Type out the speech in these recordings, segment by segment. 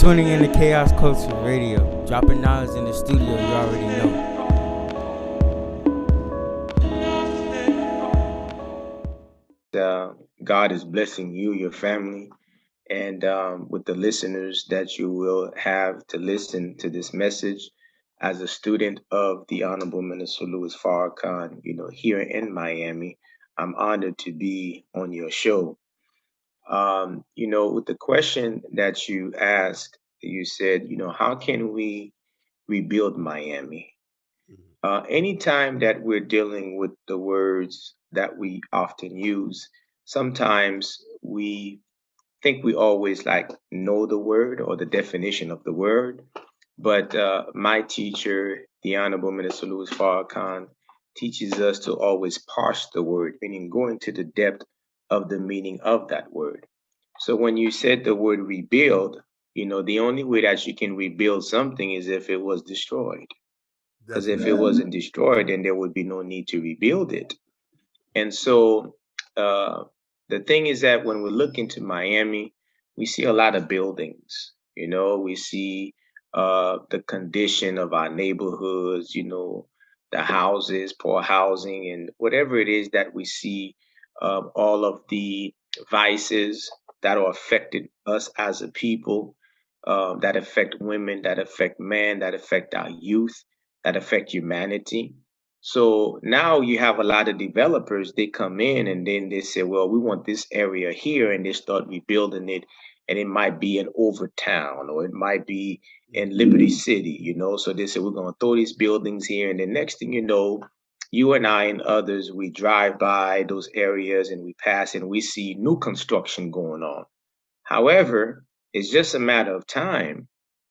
tuning in to Chaos Culture Radio. Dropping knowledge in the studio, you already know. God is blessing you, your family, and with the listeners that you will have to listen to this message. As a student of the Honorable Minister Louis Farrakhan, here in Miami, I'm honored to be on your show. With the question that you asked, you said, how can we rebuild Miami? Anytime that we're dealing with the words that we often use, sometimes we think we always like know the word or the definition of the word. But my teacher, the Honorable Minister Louis Farrakhan, teaches us to always parse the word, meaning go into the depth of the meaning of that word. So when you said the word rebuild, the only way that you can rebuild something is if it was destroyed. Because if it Definitely. wasn't destroyed, then there would be no need to rebuild it. And so uh, the thing is that when we look into Miami, we see a lot of buildings. We see the condition of our neighborhoods, the houses, poor housing, and whatever it is that we see, all of the vices that are affecting us as a people, that affect women, that affect men, that affect our youth, that affect humanity. So now you have a lot of developers, they come in and then they say, well, we want this area here, and they start rebuilding it. And it might be in Overtown or it might be in Liberty City, So they say, we're going to throw these buildings here. And the next thing you know, you and I and others, we drive by those areas and we pass and we see new construction going on. However, it's just a matter of time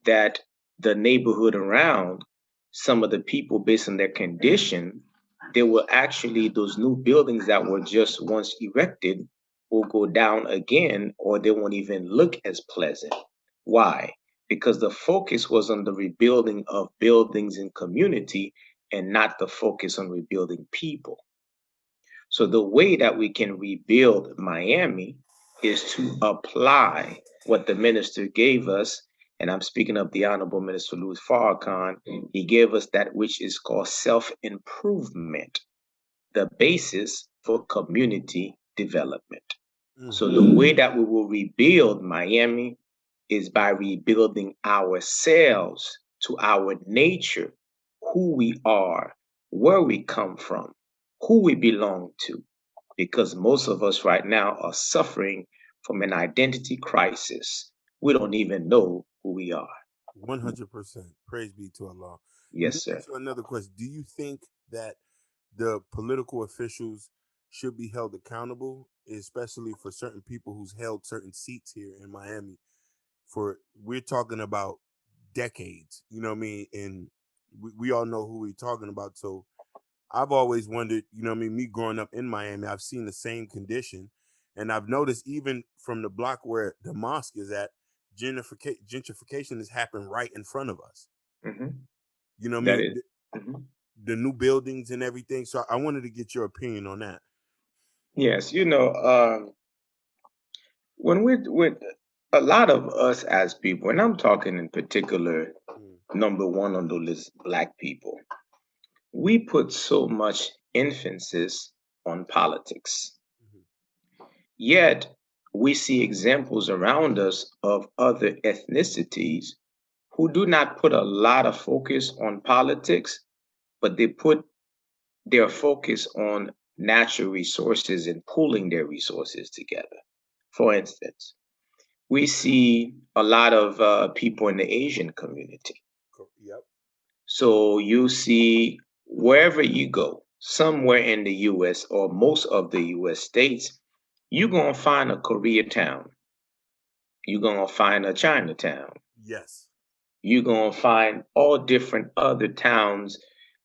that the neighborhood around, some of the people, based on their condition, they will actually, those new buildings that were just once erected will go down again, or they won't even look as pleasant. Why? Because the focus was on the rebuilding of buildings and community and not the focus on rebuilding people. So the way that we can rebuild Miami is to apply what the minister gave us. And I'm speaking of the Honorable Minister Louis Farrakhan. He gave us that which is called self-improvement, the basis for community development. So the way that we will rebuild Miami is by rebuilding ourselves to our nature, who we are, where we come from, who we belong to. Because most of us right now are suffering from an identity crisis. We don't even know who we are. 100%. Praise be to Allah. Let me Yes, sir. ask you another question. Do you think that the political officials should be held accountable, especially for certain people who's held certain seats here in Miami? For we're talking about decades, you know what I mean? And we all know who we're talking about. So I've always wondered, you know what I mean? Me growing up in Miami, I've seen the same condition. And I've noticed even from the block where the mosque is at, gentrification has happened right in front of us. Hmm. You know what I That mean? is. Mhm. The new buildings and everything. So I wanted to get your opinion on that. Yes, when we're with a lot of us as people, and I'm talking in particular, Mm. number one on the list, Black people, we put so much emphasis on politics. Mhm. Yet we see examples around us of other ethnicities who do not put a lot of focus on politics, but they put their focus on natural resources and pooling their resources together. For instance, we see a lot of people in the Asian community. Yep. So you see wherever you go, somewhere in the US or most of the US states, you're going to find a Koreatown. You're going to find a Chinatown. Yes. You're going to find all different other towns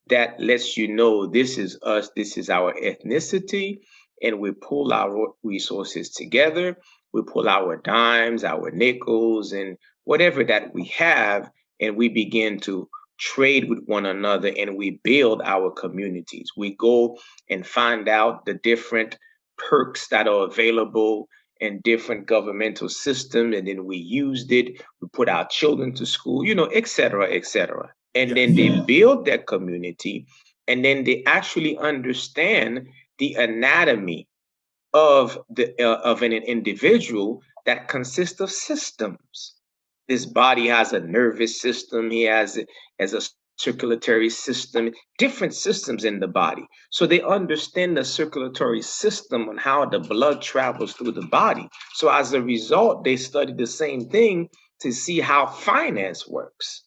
that lets you know this is us, this is our ethnicity, and we pull our resources together. We pull our dimes, our nickels, and whatever that we have, and we begin to trade with one another and we build our communities. We go and find out the different perks that are available and different governmental systems, and then we used it. We put our children to school, et cetera, et cetera. And then they build their community, and then they actually understand the anatomy of an individual that consists of systems. This body has a nervous system. He has a circulatory system, different systems in the body. So they understand the circulatory system and how the blood travels through the body. So as a result, they study the same thing to see how finance works.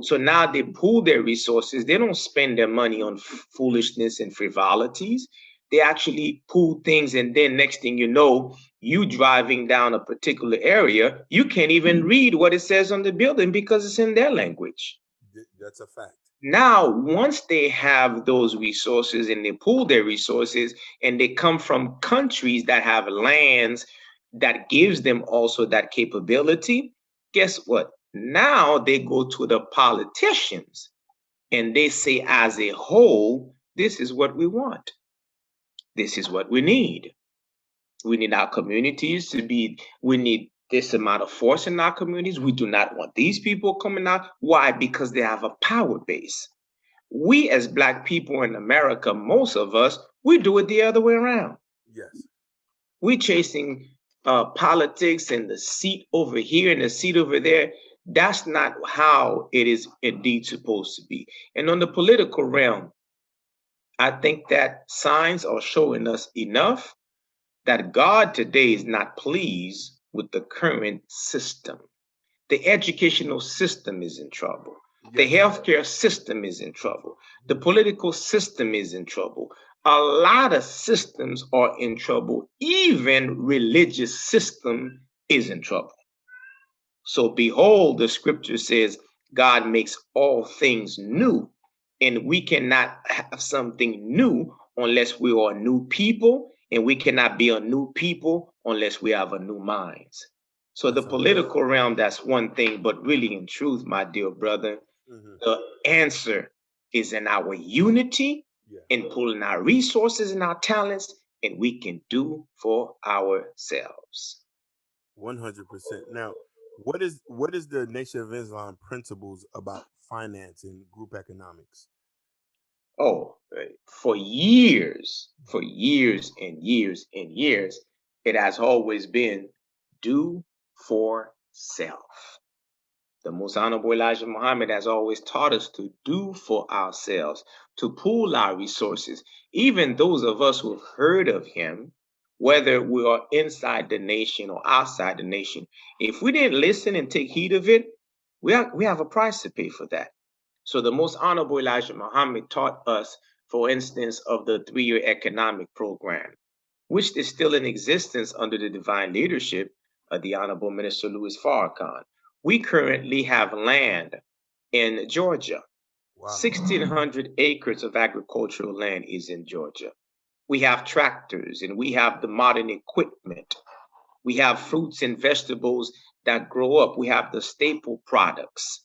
So now they pool their resources. They don't spend their money on foolishness and frivolities. They actually pool things, and then next thing you know, you driving down a particular area, you can't even read what it says on the building because it's in their language. That's a fact. Now, once they have those resources and they pool their resources, and they come from countries that have lands that gives them also that capability, guess what? Now they go to the politicians and they say, as a whole, this is what we want. This is what we need. We need our communities to be, we need this amount of force in our communities. We do not want these people coming out. Why? Because they have a power base. We as Black people in America, most of us, we do it the other way around. Yes. We chasing politics and the seat over here and the seat over there. That's not how it is indeed supposed to be. And on the political realm, I think that signs are showing us enough that God today is not pleased with the current system. The educational system is in trouble. The healthcare system is in trouble. The political system is in trouble. A lot of systems are in trouble. Even religious system is in trouble. So behold, the scripture says God makes all things new, and we cannot have something new unless we are a new people, and we cannot be a new people unless we have a new minds. So the political realm, that's one thing, but really in truth, my dear brother, the answer is in our unity, in pulling our resources and our talents, and we can do for ourselves. 100%. Now, what is the Nation of Islam principles about finance and group economics? Oh, for years and years and years, it has always been do for self. The Most Honorable Elijah Mahaamad has always taught us to do for ourselves, to pool our resources. Even those of us who have heard of him, whether we are inside the nation or outside the nation, if we didn't listen and take heed of it, we have a price to pay for that. So the Most Honorable Elijah Muhammad taught us, for instance, of the 3-year economic program, which is still in existence under the divine leadership of the Honorable Minister Louis Farrakhan. We currently have land in Georgia. Wow. 1,600 acres of agricultural land is in Georgia. We have tractors and we have the modern equipment. We have fruits and vegetables that grow up. We have the staple products.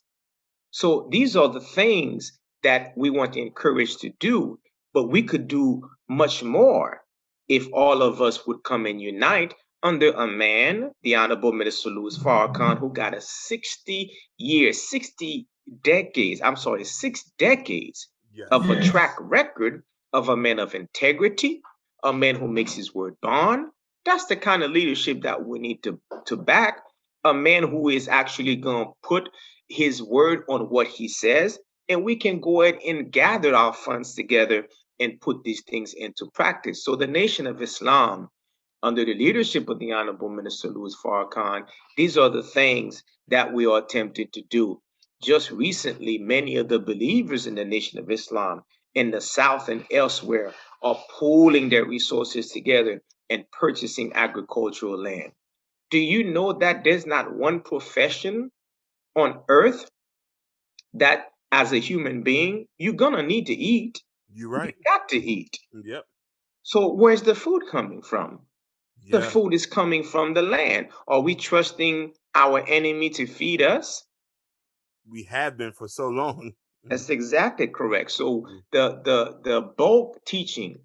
So these are the things that we want to encourage to do, but we could do much more if all of us would come and unite under a man, the Honorable Minister Louis Farrakhan, who got a 6 decades of a track record of a man of integrity, a man who makes his word bond. That's the kind of leadership that we need to back, a man who is actually going to put his word on what he says, and we can go ahead and gather our funds together and put these things into practice. So the Nation of Islam, under the leadership of the Honorable Minister Louis Farrakhan, these are the things that we are attempting to do. Just recently, many of the believers in the Nation of Islam in the South and elsewhere are pooling their resources together and purchasing agricultural land. Do you know that there's not one profession on earth that as a human being, you're gonna need to eat? You're right. You got to eat. Yep. So where's the food coming from? Yeah. The food is coming from the land. Are we trusting our enemy to feed us? We have been for so long. That's exactly correct. So the bulk teaching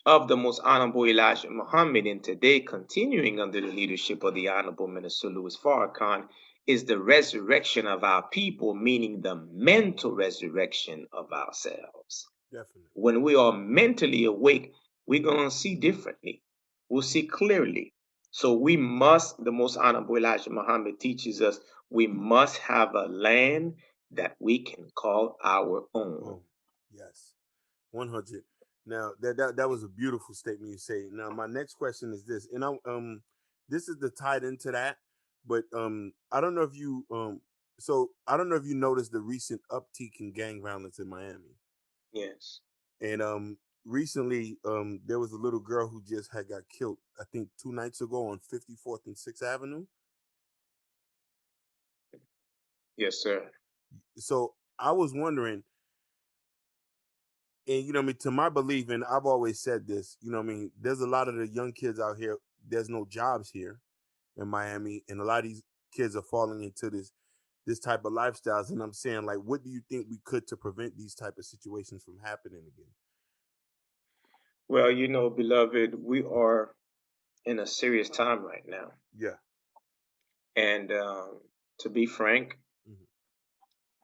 of the Most Honorable Elijah Muhammad, and today continuing under the leadership of the Honorable Minister Louis Farrakhan, is the resurrection of our people, meaning the mental resurrection of ourselves. Definitely. When we are mentally awake, we're going to see differently. We'll see clearly. So we must, the Most Honorable Elijah Muhammad teaches us, we must have a land that we can call our own. Oh, yes. 100. Now that was a beautiful statement you say. Now my next question is this, and this is the tied into that, but I don't know if you I don't know if you noticed the recent uptick in gang violence in Miami. Yes. And recently there was a little girl who just had got killed, I think 2 nights ago on 54th and 6th Avenue. Yes, sir. So I was wondering, and you know what I mean, to my belief, and I've always said this, you know what I mean, there's a lot of the young kids out here, there's no jobs here in Miami, and a lot of these kids are falling into this type of lifestyles. And I'm saying, like, what do you think we could to prevent these type of situations from happening again? Well, beloved, we are in a serious time right now. Yeah. And to be frank,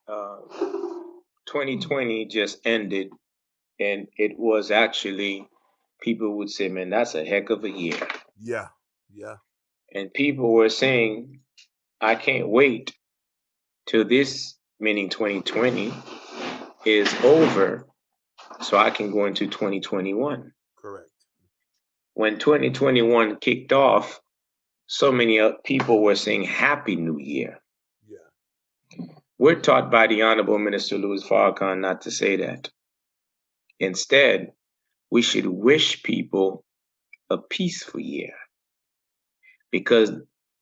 2020 just ended, and it was actually, people would say, man, that's a heck of a year. Yeah. Yeah. And people were saying, I can't wait till this, meaning 2020, is over so I can go into 2021. Correct. When 2021 kicked off, so many people were saying Happy New Year. Yeah. We're taught by the Honorable Minister Louis Farrakhan not to say that. Instead, we should wish people a peaceful year, because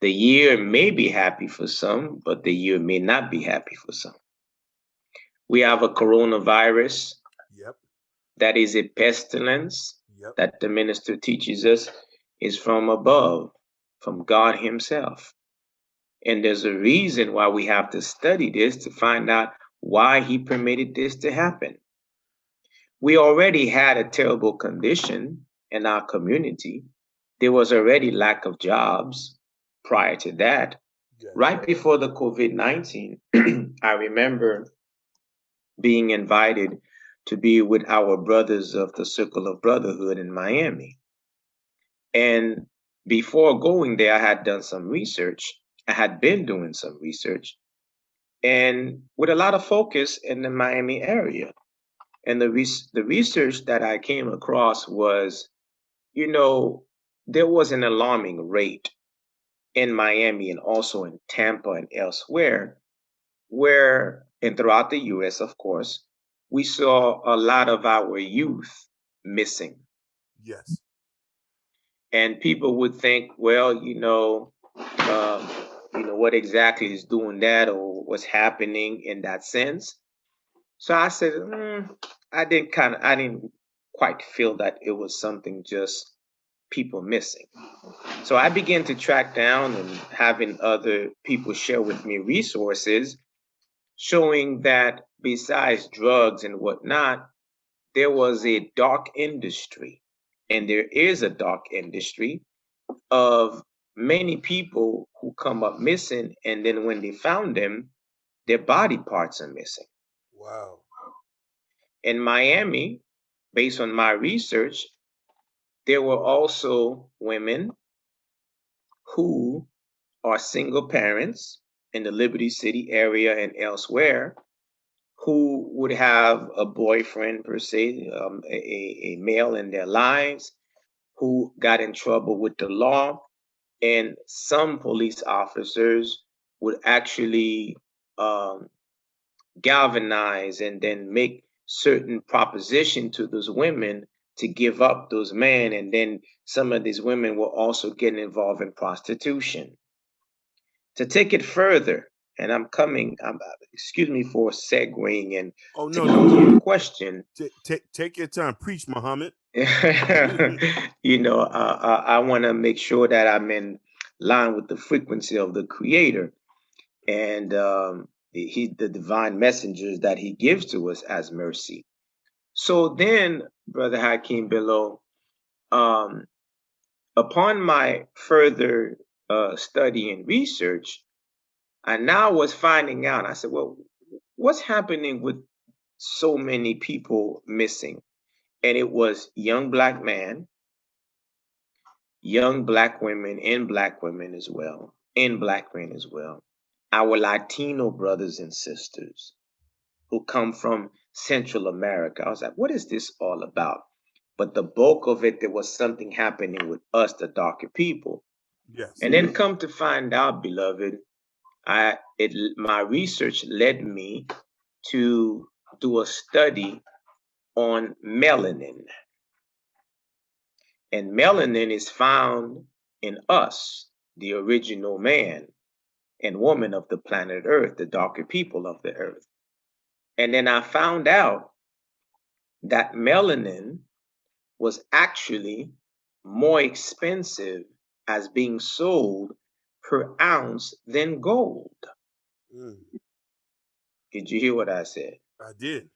the year may be happy for some, but the year may not be happy for some. We have a coronavirus. Yep. That is a pestilence. Yep. That the minister teaches us is from above, from God himself. And there's a reason why we have to study this to find out why he permitted this to happen. We already had a terrible condition in our community. There was already lack of jobs prior to that. Yes. Right before the COVID-19, I remember being invited to be with our brothers of the Circle of Brotherhood in Miami. And before going there, I had done some research. I had been doing some research, and with a lot of focus in the Miami area. And the research that I came across was, there was an alarming rate in Miami and also in Tampa and elsewhere, and throughout the US, of course, we saw a lot of our youth missing. Yes. And people would think, well, what exactly is doing that, or what's happening in that sense. So I said, I didn't quite feel that it was something just people missing. So I began to track down and having other people share with me resources showing that besides drugs and whatnot, there was a dark industry, and there is a dark industry of many people who come up missing, and then when they found them, their body parts are missing. Wow. In Miami, based on my research, there were also women who are single parents in the Liberty City area and elsewhere who would have a boyfriend, per se, a male in their lives, who got in trouble with the law. And some police officers would actually galvanize and then make certain proposition to those women to give up those men. And then some of these women were also getting involved in prostitution. To take it further, and excuse me for segueing and to go to your question. Take your time. Preach, Muhammad. I want to make sure that I'm in line with the frequency of the Creator and the divine messengers that he gives to us as mercy. So then, Brother Hakeem Below, Upon my further study and research, I now was finding out. I said, well, what's happening with so many people missing? And it was young black men, young black women, and black women as well, and black men as well. Our Latino brothers and sisters who come from Central America. I was like, what is this all about? But the bulk of it, there was something happening with us, the darker people. Yes. And then come to find out, beloved, my research led me to do a study on melanin. And melanin is found in us, the original man and woman of the planet Earth, the darker people of the earth. And then I found out that melanin was actually more expensive as being sold per ounce than gold. Did you hear what I said? I did.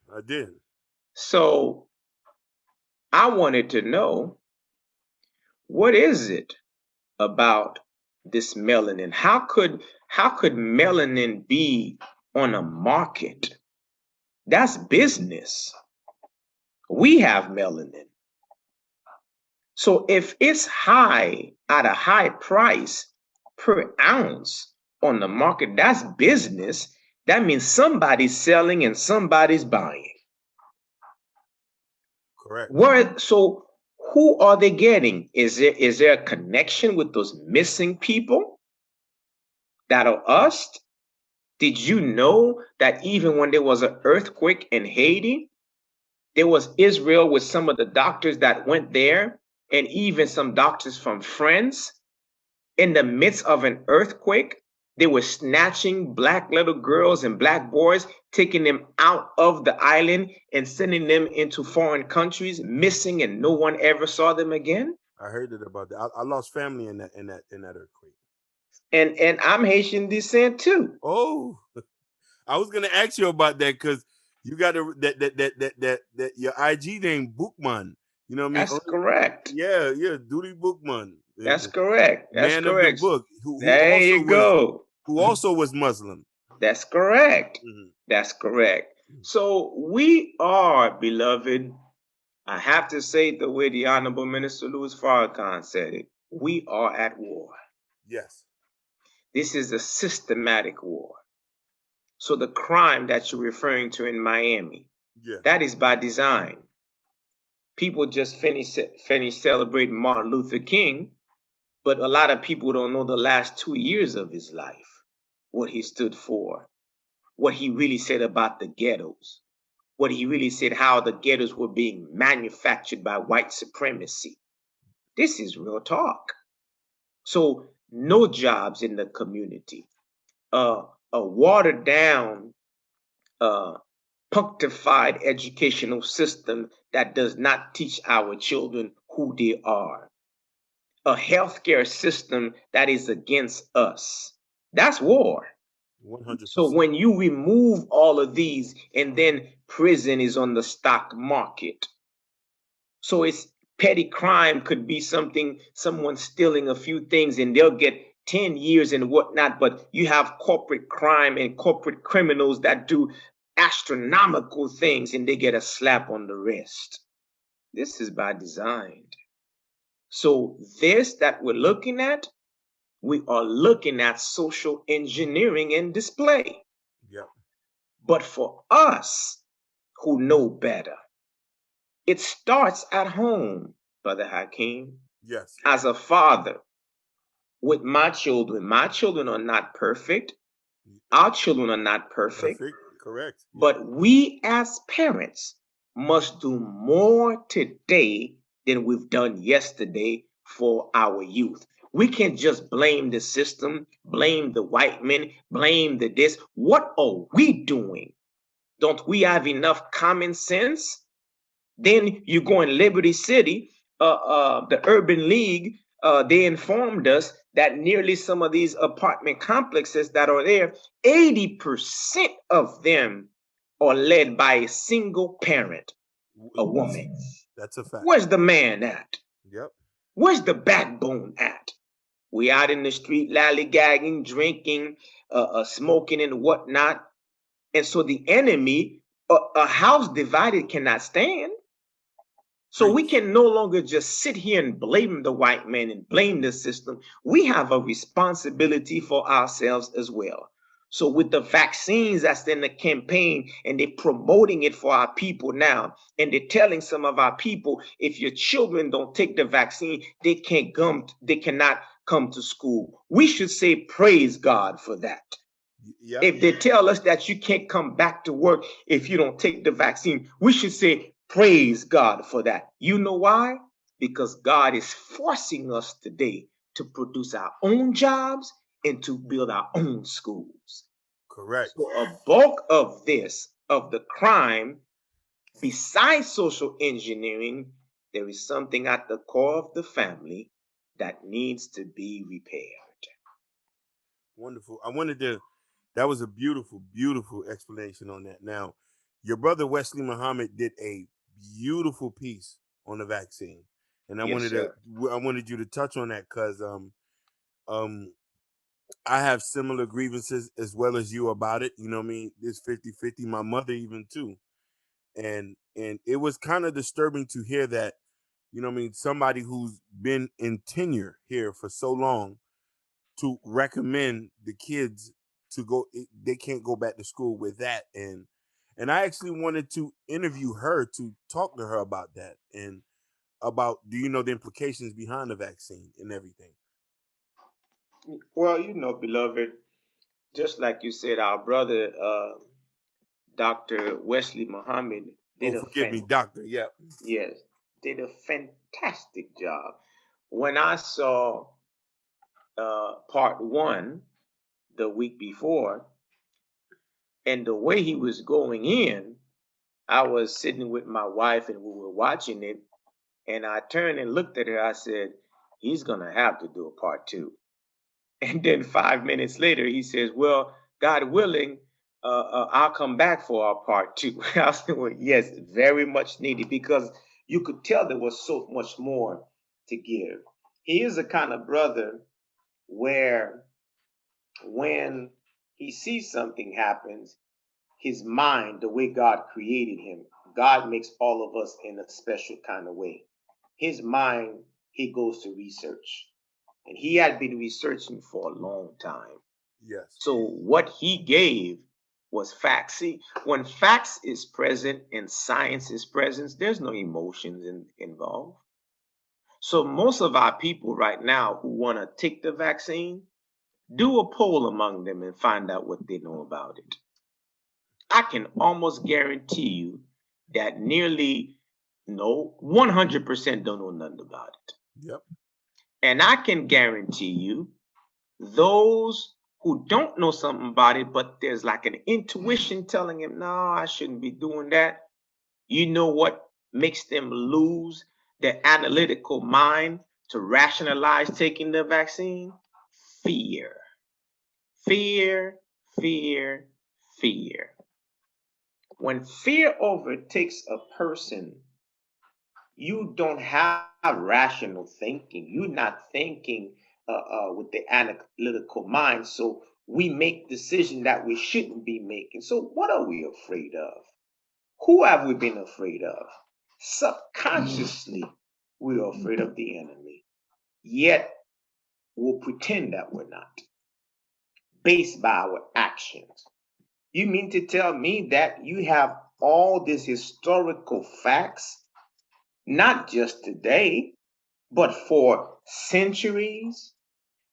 So I wanted to know, what is it about this melanin? How could melanin be on a market? That's business. We have melanin. So if it's high at a high price per ounce on the market, that's business. That means somebody's selling and somebody's buying. Correct. So who are they getting? Is there a connection with those missing people that are us? Did you know that even when there was an earthquake in Haiti, there was Israel with some of the doctors that went there, and even some doctors from France? In the midst of an earthquake, they were snatching black little girls and black boys, taking them out of the island and sending them into foreign countries, missing, and no one ever saw them again. I heard it about that. I lost family in that earthquake. And I'm Haitian descent too. Oh, I was gonna ask you about that because you got that your IG name Bookman. You know what I mean? That's correct. Yeah, Duty Bookman. That's correct. That's Man correct. of the book. Who there also you go. Who also was Muslim. That's correct. That's correct. So we are, beloved, I have to say it the way the Honorable Minister Louis Farrakhan said it. We are at war. Yes. This is a systematic war. So the crime that you're referring to in Miami, that is by design. People just finished celebrating Martin Luther King, but a lot of people don't know the last 2 years of his life, what he stood for, what he really said about the ghettos, what he really said, how the ghettos were being manufactured by white supremacy. This is real talk. So no jobs in the community, a watered down, punctified educational system that does not teach our children who they are, a healthcare system that is against us. That's war. 100%. So when you remove all of these, and then prison is on the stock market. So it's petty crime could be something, someone stealing a few things and they'll get 10 years and whatnot, but you have corporate crime and corporate criminals that do astronomical things and they get a slap on the wrist. This is by design. So this that we're looking at, we are looking at social engineering and display. Yep. But for us who know better, it starts at home, Brother Hakeem. Yes. As a father, with my children are not perfect. Our children are not perfect. Correct. But we as parents must do more today than we've done yesterday for our youth. We can't just blame the system, blame the white men, blame the this. What are we doing? Don't we have enough common sense? Then you go in Liberty City, the Urban League, they informed us that nearly some of these apartment complexes that are there, 80% of them are led by a single parent, a woman. That's a fact. Where's the man at? Yep. Where's the backbone at? We out in the street lollygagging, drinking, smoking and whatnot. And so the enemy, a house divided cannot stand. So we Preach. can no longer just sit here and blame the white man and blame the system. We have a responsibility for ourselves as well. So with the vaccines that's in the campaign and they're promoting it for our people now, and they're telling some of our people, if your children don't take the vaccine, they cannot come to school. We should say praise God for that. Yep. If they tell us that you can't come back to work if you don't take the vaccine, we should say, praise God for that. You know why? Because God is forcing us today to produce our own jobs and to build our own schools. Correct. So a bulk of this, of the crime, besides social engineering, there is something at the core of the family that needs to be repaired. Wonderful. I wanted to. That was a beautiful, beautiful explanation on that. Now, your brother Wesley Muhammad did a beautiful piece on the vaccine, and I Yes, wanted to. sir. I wanted you to touch on that because um I have similar grievances as well as you about it. You know what I mean? It's 50-50. My mother even too. And it was kind of disturbing to hear that, you know what I mean, somebody who's been in tenure here for so long to recommend the kids to go they can't go back to school with that. And I actually wanted to interview her to talk to her about that and about, do you know, the implications behind the vaccine and everything. Well, beloved, just like you said, our brother Dr. Wesley Muhammad Oh, did a forgive me, doctor. Yeah. yes, did a fantastic job. When I saw part one the week before, and the way he was going in, I was sitting with my wife and we were watching it, and I turned and looked at her. I said, "He's gonna have to do a part two." And then 5 minutes later, he says, "Well, God willing, I'll come back for our part two." I said, "Well, yes, very much needed," because you could tell there was so much more to give. He is the kind of brother where when he sees something happens, his mind, the way God created him, God makes all of us in a special kind of way. His mind, he goes to research. And he had been researching for a long time. Yes. So what he gave was facts. See, when facts is present and science is present, there's no emotions involved. So most of our people right now who want to take the vaccine, do a poll among them and find out what they know about it. I can almost guarantee you that nearly, no, 100% don't know nothing about it. Yep. And I can guarantee you those who don't know something about it, but there's like an intuition telling him, no, I shouldn't be doing that. You know what makes them lose their analytical mind to rationalize taking the vaccine? Fear. Fear, fear, fear. When fear overtakes a person, you don't have rational thinking. You're not thinking with the analytical mind. So we make decisions that we shouldn't be making. So what are we afraid of? Who have we been afraid of? Subconsciously, we're afraid of the enemy. Yet we'll pretend that we're not, based by our actions. You mean to tell me that you have all these historical facts, not just today, but for centuries,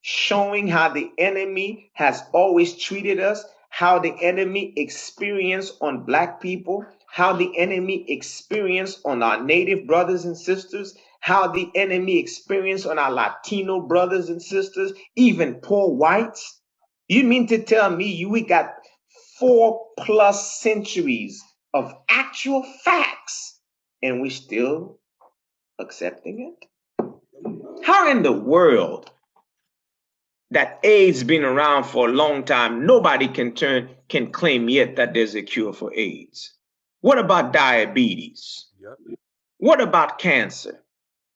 showing how the enemy has always treated us, how the enemy experienced on black people, how the enemy experienced on our native brothers and sisters, how the enemy experienced on our Latino brothers and sisters, even poor whites? You mean to tell me we got 4+ centuries of actual facts and we still accepting it? How in the world that AIDS been around for a long time, nobody can claim yet that there's a cure for AIDS? What about diabetes? Yep. What about cancer?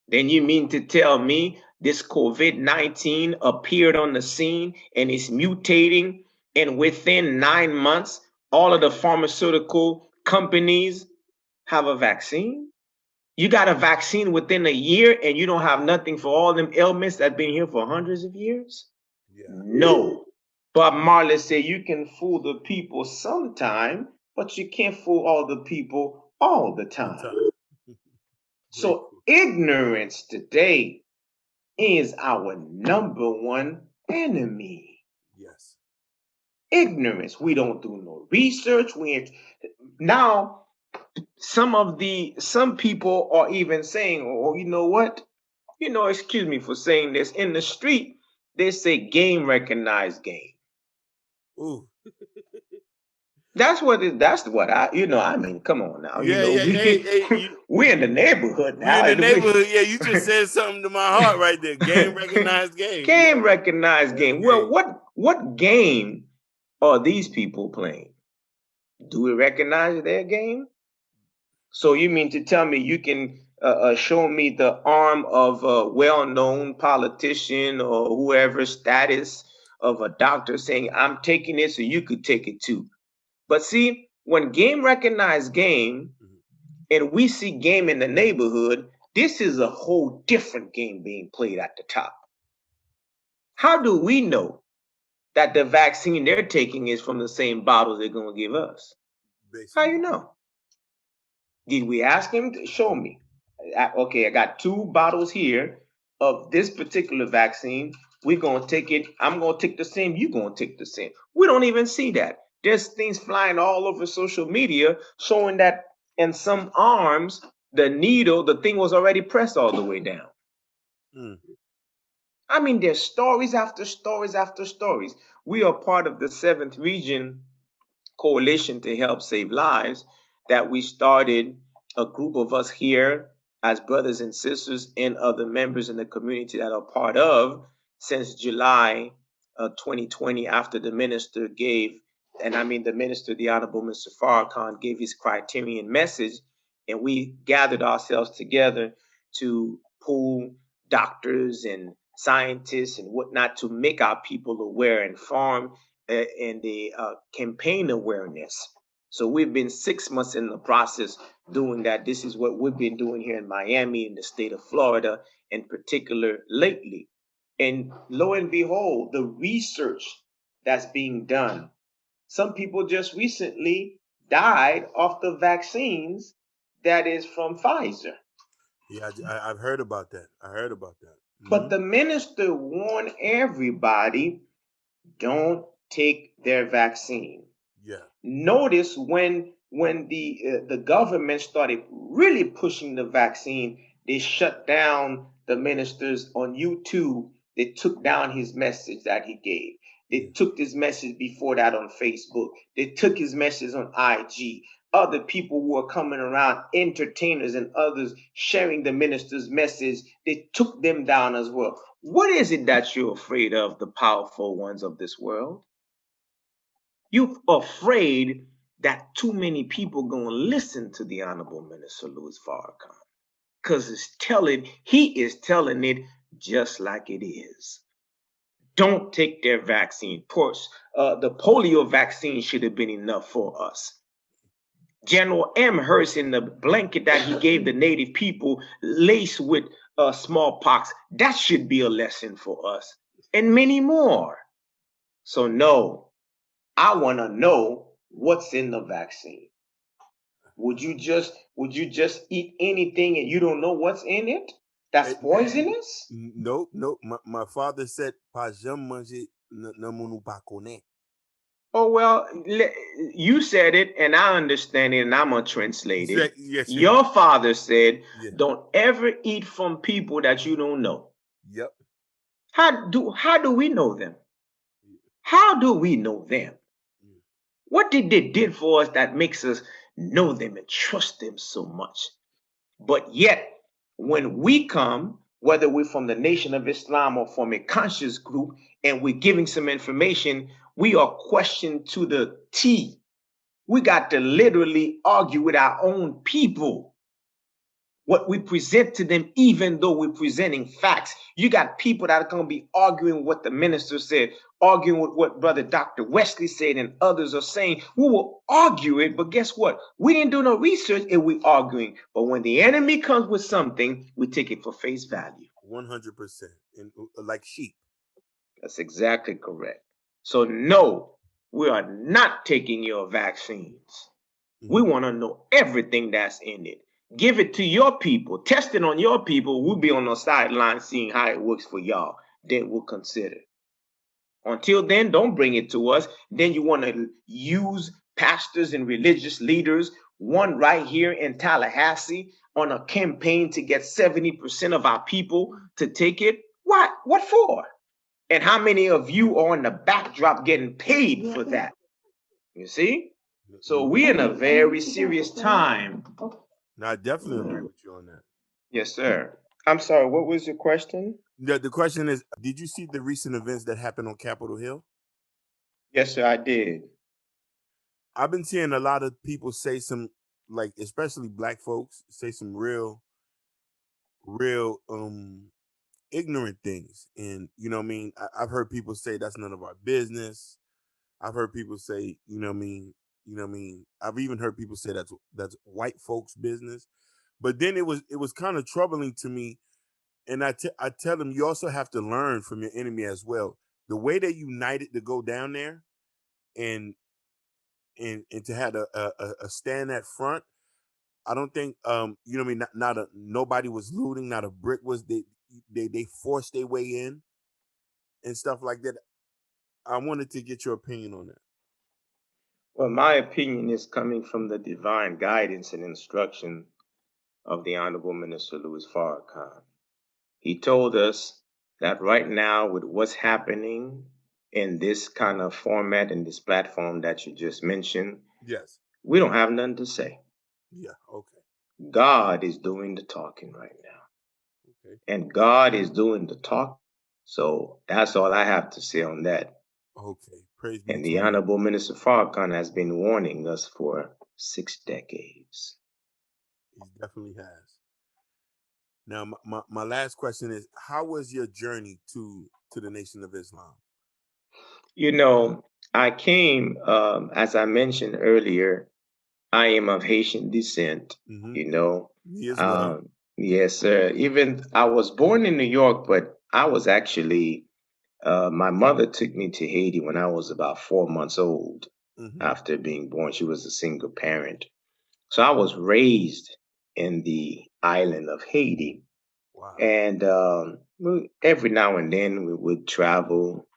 Then you mean to tell me this COVID-19 appeared on the scene and is mutating, and within 9 months, all of the pharmaceutical companies have a vaccine? You got a vaccine within a year and you don't have nothing for all them ailments that been here for hundreds of years? Yeah. No. Bob Marley said you can fool the people sometime, but you can't fool all the people all the time. So ignorance today is our number one enemy. Yes. Ignorance. We don't do no research. Now some people are even saying, oh, you know what? Excuse me for saying this. In the street, they say game recognized game. Ooh. That's what I mean, come on now. Yeah, yeah. We're in the neighborhood now. We're in the neighborhood. Yeah, you just said something to my heart right there. Game recognized game. Game recognized game. Well, what game are these people playing? Do we recognize their game? So you mean to tell me you can show me the arm of a well-known politician or whoever status of a doctor saying, I'm taking it so you could take it too? But see, when game recognize game and we see game in the neighborhood, this is a whole different game being played at the top. How do we know that the vaccine they're taking is from the same bottles they're going to give us? Basically. How you know? Did we ask him to show me? Okay, I got 2 bottles here of this particular vaccine. We're going to take it. I'm going to take the same. You're going to take the same. We don't even see that. There's things flying all over social media showing that in some arms, the thing was already pressed all the way down. I mean, there's stories after stories after stories. We are part of the 7th Region Coalition to Help Save Lives that we started, a group of us here as brothers and sisters and other members in the community that are part of since July 2020, after the minister gave, the Honorable Mr. Farrakhan gave his criterion message, and we gathered ourselves together to pull doctors and scientists and whatnot to make our people aware and informed and the campaign awareness. So we've been 6 months in the process doing that. This is what we've been doing here in Miami, in the state of Florida, in particular lately. And lo and behold, the research that's being done. Some people just recently died off the vaccines that is from Pfizer. Yeah, I've heard about that. But the minister warned everybody, don't take their vaccine. Yeah. Notice when the government started really pushing the vaccine, they shut down the ministers on YouTube. They took down his message that he gave. They took his message before that on Facebook. They took his message on IG. Other people who are coming around, entertainers and others sharing the minister's message, they took them down as well. What is it that you're afraid of, the powerful ones of this world? You're afraid that too many people going to listen to the Honorable Minister Louis Farrakhan, because he is telling it just like it is. Don't take their vaccine. Of course, the polio vaccine should have been enough for us. General Amherst, in the blanket that he gave the native people laced with smallpox, that should be a lesson for us, and many more. So no, I want to know what's in the vaccine. Would you just eat anything and you don't know what's in it? That's poisonous? Nope. My father said, "Pas jamais manger namounu pa connaît." Oh, well, you said it and I understand it and I'm going to translate it. Yes, your father said, don't ever eat from people that you don't know. Yep. How do we know them? How do we know them? What did they did for us that makes us know them and trust them so much? But yet, when we come, whether we're from the Nation of Islam or from a conscious group, and we're giving some information, we are questioned to the T. We got to literally argue with our own people. what we present to them, even though we're presenting facts. You got people that are going to be arguing what the minister said, arguing with what Brother Dr. Wesley said, and others are saying. We will argue it, but guess what? We didn't do no research and we're arguing. But when the enemy comes with something, we take it for face value. 100%. And like sheep. That's exactly correct. So no, we are not taking your vaccines. We want to know everything that's in it. Give it to your people. Test it on your people. We'll be on the sideline seeing how it works for y'all. Then we'll consider. Until then, don't bring it to us. Then you want to use pastors and religious leaders, one right here in Tallahassee, on a campaign to get 70% of our people to take it. What? What for? And how many of you are on the backdrop getting paid for that? You see? So we're in a very serious time. No, I definitely agree with you on that. Yes, sir. I'm sorry, what was your question? The question is, did you see the recent events that happened on Capitol Hill? Yes, sir, I did. I've been seeing a lot of people say some, like, especially black folks, say some real ignorant things. And, you know what I mean? I've heard people say that's none of our business. I've heard people say, you know what I mean? I've even heard people say that's white folks' business. But then it was kind of troubling to me. And I tell them, you also have to learn from your enemy as well. The way they united to go down there and to have a stand at front, I don't think you know what I mean, nobody was looting, not a brick was they forced their way in and stuff like that. I wanted to get your opinion on that. Well, my opinion is coming from the divine guidance and instruction of the Honorable Minister Louis Farrakhan. He told us that right now, with what's happening in this kind of format and this platform that you just mentioned, Yes. we don't have nothing to say. Yeah, okay. God is doing the talking right now. Okay. And God is doing the talk. So that's all I have to say on that. Okay. Praise be. And the Honorable Minister Farrakhan has been warning us for 6 decades. He definitely has. Now, my last question is, how was your journey to the Nation of Islam? You know, I came, as I mentioned earlier, I am of Haitian descent, you know. Me as well. Yes, sir. Even I was born in New York, but I was actually, my mother took me to Haiti when I was about 4 months old after being born. She was a single parent. So I was raised in the island of Haiti. Wow. And every now and then we would travel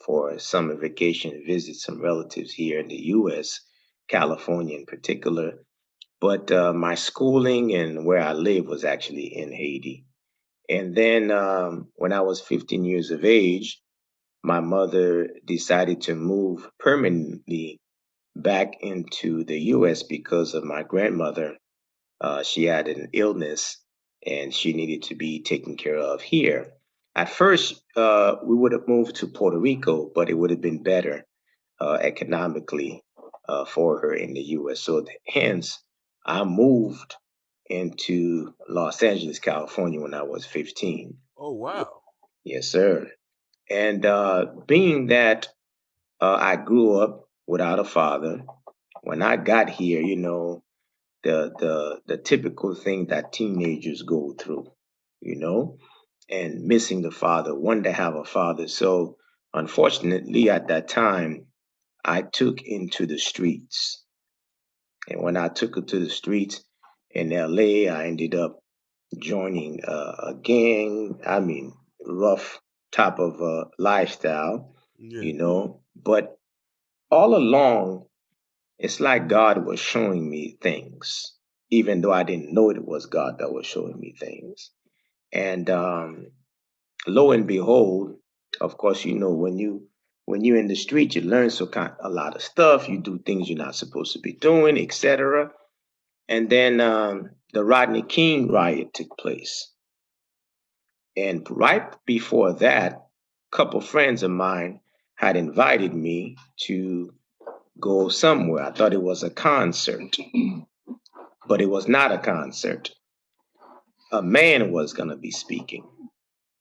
for summer vacation, visit some relatives here in the U.S., California in particular. But my schooling and where I live was actually in Haiti. And then when I was 15 years of age, my mother decided to move permanently back into the U.S. because of my grandmother. She had an illness and she needed to be taken care of here. At first, we would have moved to Puerto Rico, but it would have been better economically for her in the U.S. So hence, I moved into Los Angeles, California when I was 15. Oh, wow. Yes, sir. And being that I grew up without a father, when I got here, you know, the typical thing that teenagers go through, you know, and missing the father, wanting to have a father. So unfortunately, at that time, I took into the streets. And when I took it to the streets in LA, I ended up joining a gang. I mean, rough type of lifestyle, you know. But all along, it's like God was showing me things, even though I didn't know it was God that was showing me things. And lo and behold, of course, you know, when you're in the street, you learn a lot of stuff. You do things you're not supposed to be doing, etc. And then the Rodney King riot took place. And right before that, a couple friends of mine had invited me to go somewhere. I thought it was a concert, but it was not a concert. a man was going to be speaking.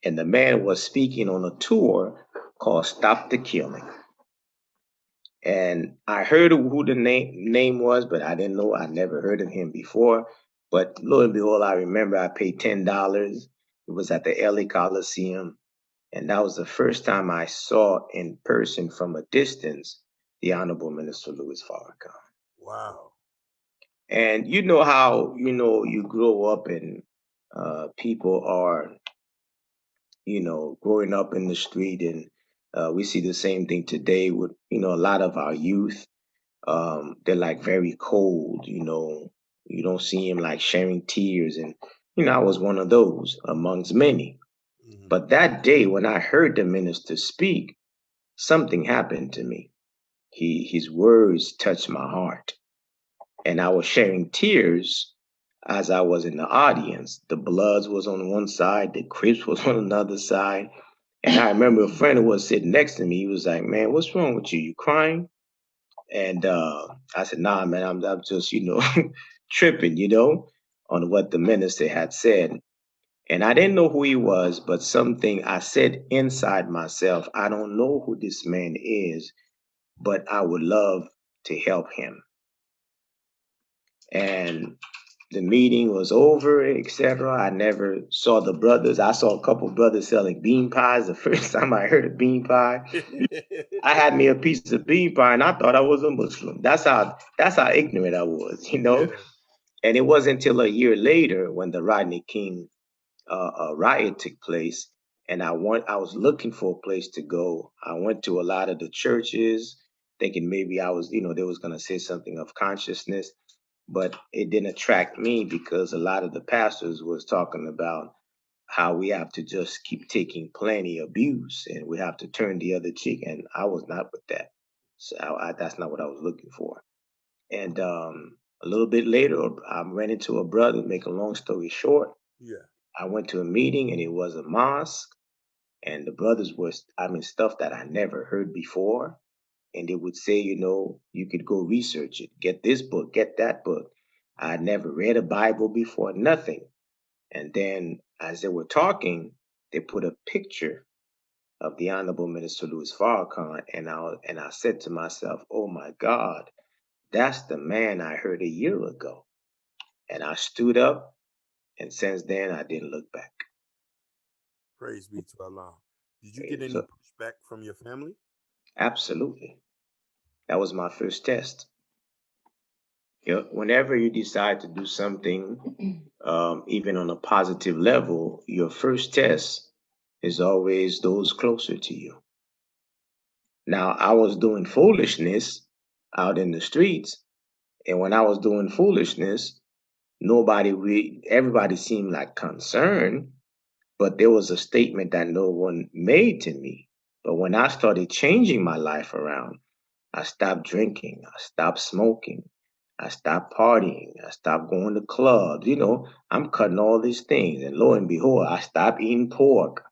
And the man was speaking on a tour called Stop the Killing. And I heard who the name was, but I didn't know. I never heard of him before. But lo and behold, I remember I paid $10. It was at the LA Coliseum. And that was the first time I saw in person from a distance the Honorable Minister Louis Farrakhan. Wow. And you know how, you grow up and people are, growing up in the street, and we see the same thing today with, a lot of our youth. They're like very cold, you don't see him like sharing tears. And, I was one of those amongst many. Mm-hmm. But that day when I heard the minister speak, something happened to me. His words touched my heart, and I was sharing tears as I was in the audience. The Bloods was on one side, the Crips was on another side. And I remember a friend who was sitting next to me, he was like, "Man, what's wrong with you? You crying?" And I said, "Nah, man, I'm just, tripping, on what the minister had said." And I didn't know who he was, but something I said inside myself, I don't know who this man is, but I would love to help him. And the meeting was over, etc. I never saw the brothers. I saw a couple brothers selling bean pies. The first time I heard of bean pie, I had me a piece of bean pie, and I thought I was a Muslim. That's how ignorant I was, Yeah. And it wasn't until a year later when the Rodney King riot took place, and I was looking for a place to go. I went to a lot of the churches, thinking maybe I was, they was gonna say something of consciousness, but it didn't attract me because a lot of the pastors was talking about how we have to just keep taking plenty abuse and we have to turn the other cheek, and I was not with that. So that's not what I was looking for. And a little bit later, I ran into a brother. Make a long story short, Yeah. I went to a meeting and it was a mosque, and the brothers was, stuff that I never heard before. And they would say, you could go research it, get this book, get that book. I never read a Bible before, nothing. And then as they were talking, they put a picture of the Honorable Minister Louis Farrakhan, and I said to myself, "Oh my God, that's the man I heard a year ago." And I stood up, and since then I didn't look back. Praise be to Allah. Did you get any So pushback from your family? absolutely, that was my first test. Whenever you decide to do something, even on a positive level, your first test is always those closer to you. Now, I was doing foolishness out in the streets, and when I was doing foolishness, everybody seemed like concerned, but there was a statement that no one made to me. But when I started changing my life around, I stopped drinking, I stopped smoking, I stopped partying, I stopped going to clubs. I'm cutting all these things, and lo and behold, I stopped eating pork.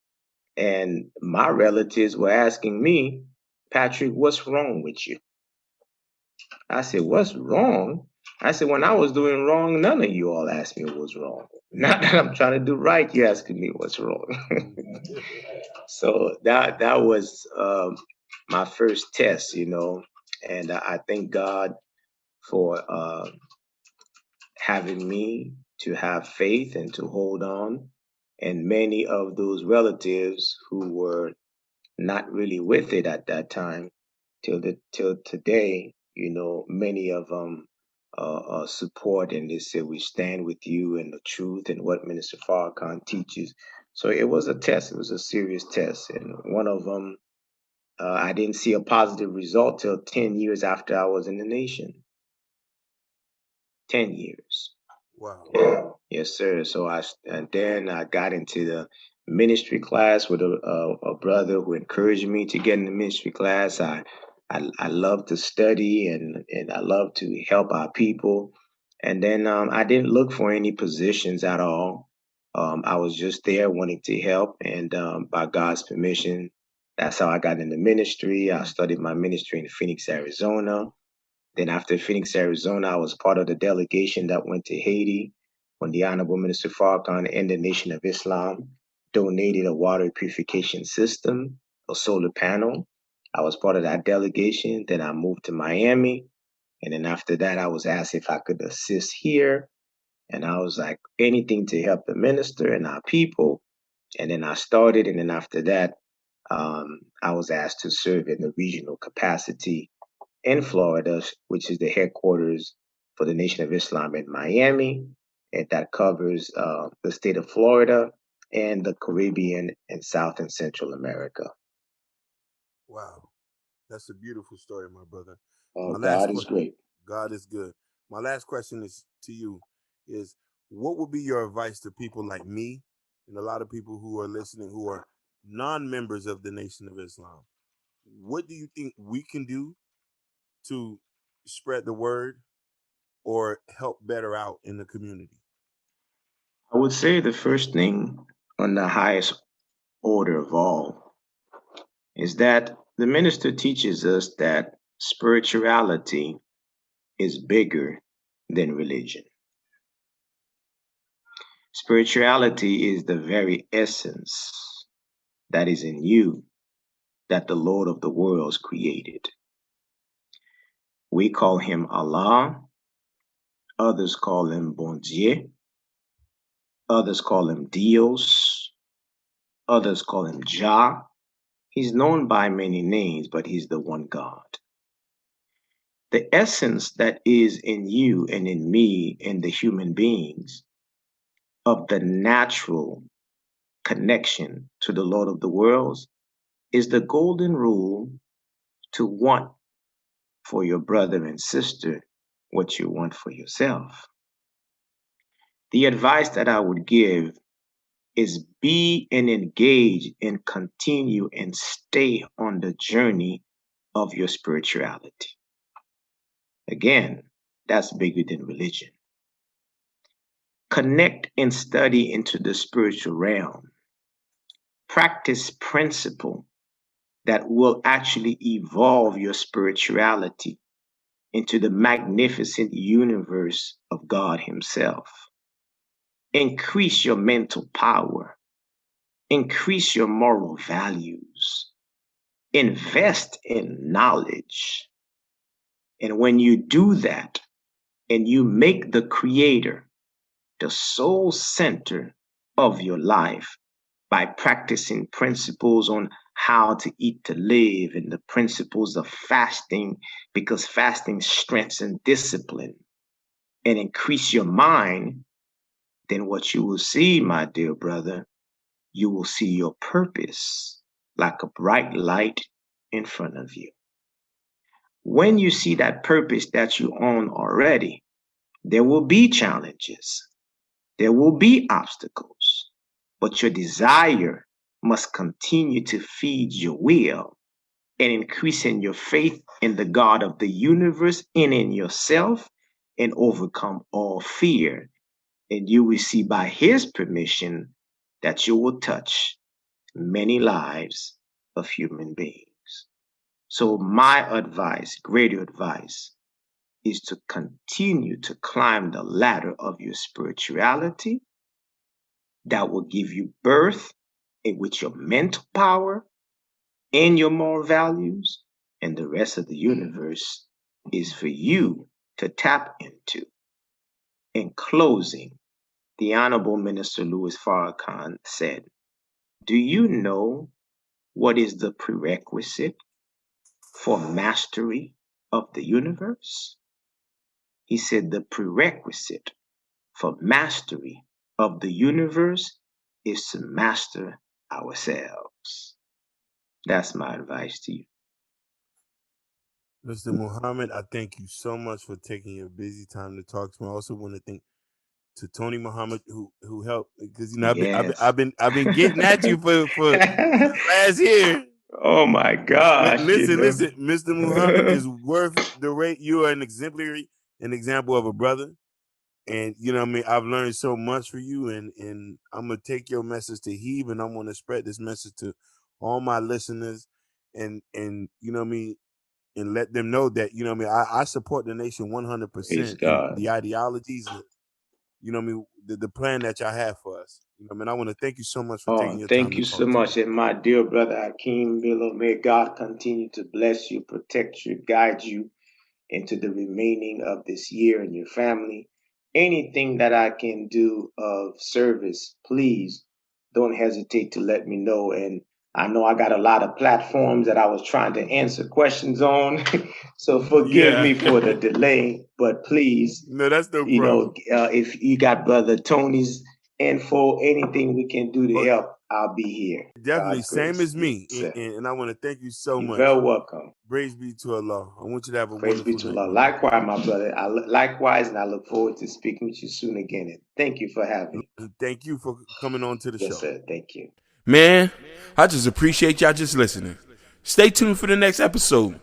And my relatives were asking me, "Patrick, what's wrong with you?" I said, "What's wrong?" I said, "When I was doing wrong, none of you all asked me what's wrong. Not that I'm trying to do right, you asking me what's wrong." So that was my first test, and I thank God for having me to have faith and to hold on. And many of those relatives who were not really with it at that time till today, many of them support, and they say we stand with you in the truth and what Minister Farrakhan teaches. So it was a test. It was a serious test, and one of them, I didn't see a positive result till 10 years after I was in the nation. 10 years. Wow. Yeah, yes, sir. And then I got into the ministry class with a brother who encouraged me to get in the ministry class. I love to study, and I love to help our people. And then I didn't look for any positions at all. I was just there wanting to help, and by God's permission, that's how I got into ministry. I studied my ministry in Phoenix, Arizona. Then after Phoenix, Arizona, I was part of the delegation that went to Haiti, when the Honorable Minister Farrakhan and the Nation of Islam donated a water purification system, a solar panel. I was part of that delegation. Then I moved to Miami. And then after that, I was asked if I could assist here. And I was like, anything to help the minister and our people. And then I started. And then after that, I was asked to serve in the regional capacity in Florida, which is the headquarters for the Nation of Islam in Miami. And that covers the state of Florida and the Caribbean and South and Central America. Wow. That's a beautiful story, my brother. Oh, My last God is great. God is good. My last question is to you is what would be your advice to people like me and a lot of people who are listening who are non-members of the Nation of Islam? What do you think we can do to spread the word or help better out in the community? I would say the first thing on the highest order of all is that the minister teaches us that spirituality is bigger than religion. Spirituality is the very essence that is in you that the Lord of the worlds created. We call him Allah, others call him Bon Dieu, others call him Dios, others call him Jah. He's known by many names, but he's the one God. The essence that is in you and in me and the human beings of the natural connection to the Lord of the worlds is the golden rule to want for your brother and sister what you want for yourself. The advice that I would give is be and engage and continue and stay on the journey of your spirituality. Again, that's bigger than religion. Connect and study into the spiritual realm. Practice principle that will actually evolve your spirituality into the magnificent universe of God Himself. Increase your mental power. Increase your moral values. Invest in knowledge. And when you do that and you make the Creator the sole center of your life by practicing principles on how to eat to live and the principles of fasting, because fasting strengthens discipline and increase your mind, then what you will see, my dear brother, you will see your purpose like a bright light in front of you. When you see that purpose that you own already, there will be challenges. There will be obstacles, but your desire must continue to feed your will and increase in your faith in the God of the universe and in yourself and overcome all fear. And you will see by His permission that you will touch many lives of human beings. So, my advice, greater advice, is to continue to climb the ladder of your spirituality that will give you birth in which your mental power and your moral values and the rest of the universe is for you to tap into. In closing, the Honorable Minister Louis Farrakhan said, do you know what is the prerequisite for mastery of the universe? He said the prerequisite for mastery of the universe is to master ourselves. That's my advice to you. Mr. Muhammad, I thank you so much for taking your busy time to talk to me. I also want to thank to Tony Muhammad who helped because Yes. I've been getting at you for last year. Oh my gosh, Listen, Mr. Muhammad is worth the rate. You are an example of a brother. And you know what I mean, I've learned so much for you, and I'm gonna take your message to Heave, and I'm gonna spread this message to all my listeners, and you know what I mean, and let them know that you know what I mean. I support the nation praise 100% in God. the ideologies you know what I mean, the plan that y'all have for us. You know what I mean? I want to thank you so much for taking Oh, your time thank to you so talk to me. much. And my dear brother Hakeem Miller, may God continue to bless you, protect you, guide you into the remaining of this year and your family. Anything that I can do of service, please don't hesitate to let me know. And I know I got a lot of platforms that I was trying to answer questions on. So forgive Yeah. me for the delay, but please, No, that's no problem. if you got Brother Tony's info, anything we can do to Oh, help, I'll be here. definitely, God's same grace. as Yes, me. sir. And I want to thank you so You're much. very welcome. Praise be to Allah. I want you to have a Praise be wonderful to night, Allah. my man. Likewise, my brother. Likewise, and I look forward to speaking with you soon again. And thank you for having me. And thank you for coming on to the Yes, show. sir. Thank you. Man, I just appreciate y'all just listening. Stay tuned for the next episode.